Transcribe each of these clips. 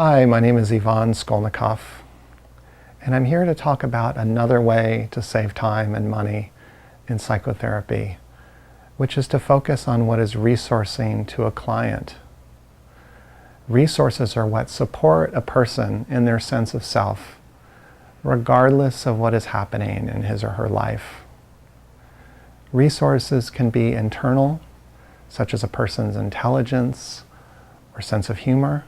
Hi, my name is Ivan Skolnikov, and I'm here to talk about another way to save time and money in psychotherapy, which is to focus on what is resourcing to a client. Resources are what support a person in their sense of self, regardless of what is happening in his or her life. Resources can be internal, such as a person's intelligence or sense of humor,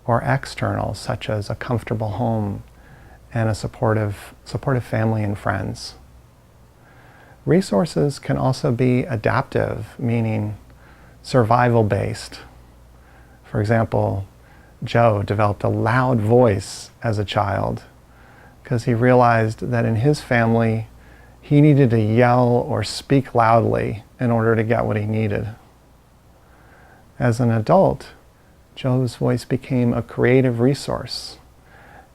or external, such as a comfortable home and a supportive family and friends. Resources can also be adaptive, meaning survival-based. For example, Joe developed a loud voice as a child because he realized that in his family he needed to yell or speak loudly in order to get what he needed. As an adult, Joe's voice became a creative resource,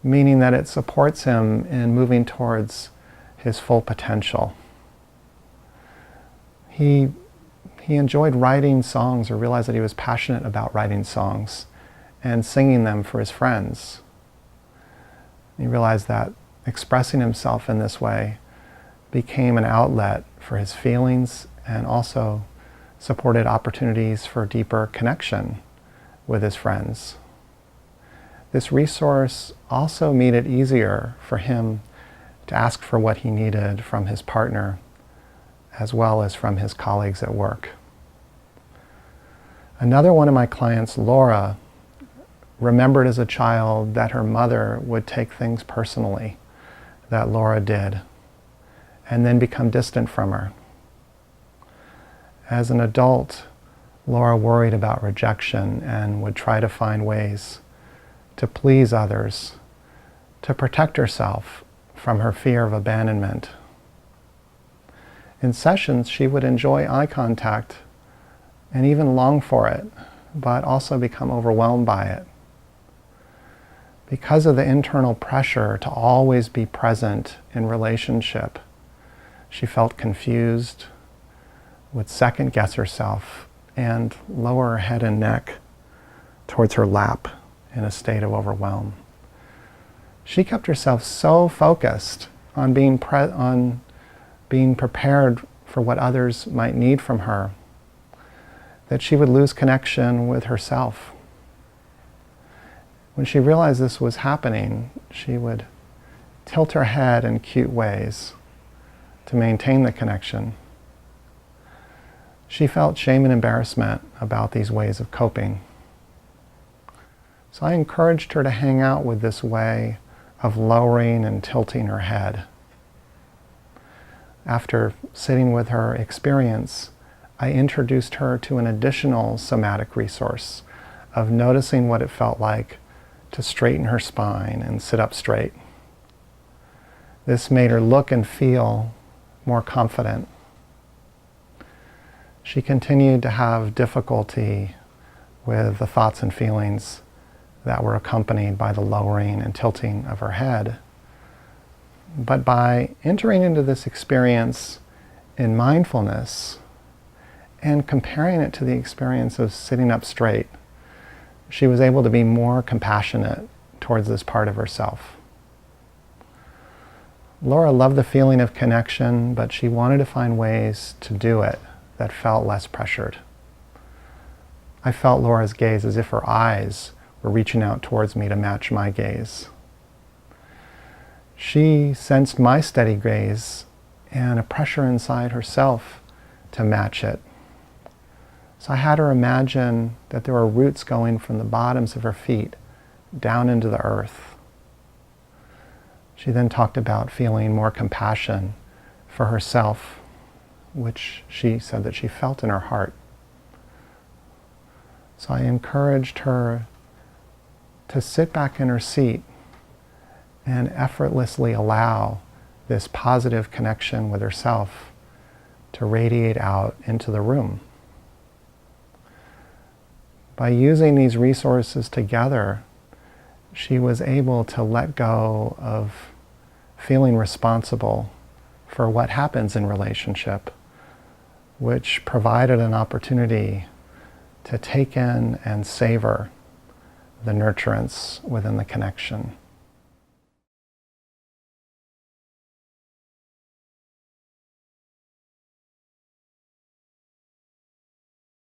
meaning that it supports him in moving towards his full potential. He enjoyed writing songs, or realized that he was passionate about writing songs and singing them for his friends. He realized that expressing himself in this way became an outlet for his feelings and also supported opportunities for deeper connection with his friends. This resource also made it easier for him to ask for what he needed from his partner, as well as from his colleagues at work. Another one of my clients, Laura, remembered as a child that her mother would take things personally that Laura did, and then become distant from her. As an adult, Laura worried about rejection and would try to find ways to please others, to protect herself from her fear of abandonment. In sessions, she would enjoy eye contact and even long for it, but also become overwhelmed by it. Because of the internal pressure to always be present in relationship, she felt confused, would second guess herself, and lower her head and neck towards her lap in a state of overwhelm. She kept herself so focused on being prepared for what others might need from her that she would lose connection with herself. When she realized this was happening, she would tilt her head in cute ways to maintain the connection. She felt shame and embarrassment about these ways of coping. So I encouraged her to hang out with this way of lowering and tilting her head. After sitting with her experience, I introduced her to an additional somatic resource of noticing what it felt like to straighten her spine and sit up straight. This made her look and feel more confident. She continued to have difficulty with the thoughts and feelings that were accompanied by the lowering and tilting of her head. But by entering into this experience in mindfulness and comparing it to the experience of sitting up straight, she was able to be more compassionate towards this part of herself. Laura loved the feeling of connection, but she wanted to find ways to do it that felt less pressured. I felt Laura's gaze as if her eyes were reaching out towards me to match my gaze. She sensed my steady gaze and a pressure inside herself to match it. So I had her imagine that there were roots going from the bottoms of her feet down into the earth. She then talked about feeling more compassion for herself, which she said that she felt in her heart. So I encouraged her to sit back in her seat and effortlessly allow this positive connection with herself to radiate out into the room. By using these resources together, she was able to let go of feeling responsible for what happens in relationship, which provided an opportunity to take in and savor the nurturance within the connection.